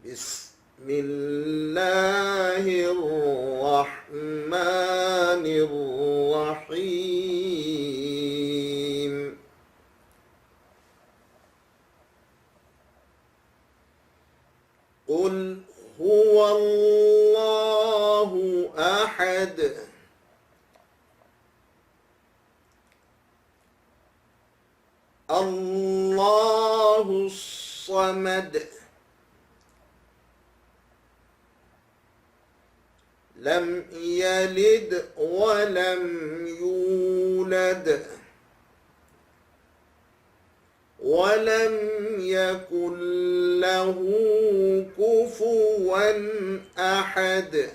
بسم الله الرحمن الرحيم قل هو الله أحد الله الصمد لم يلد ولم يولد ولم يكن له كفوا أحد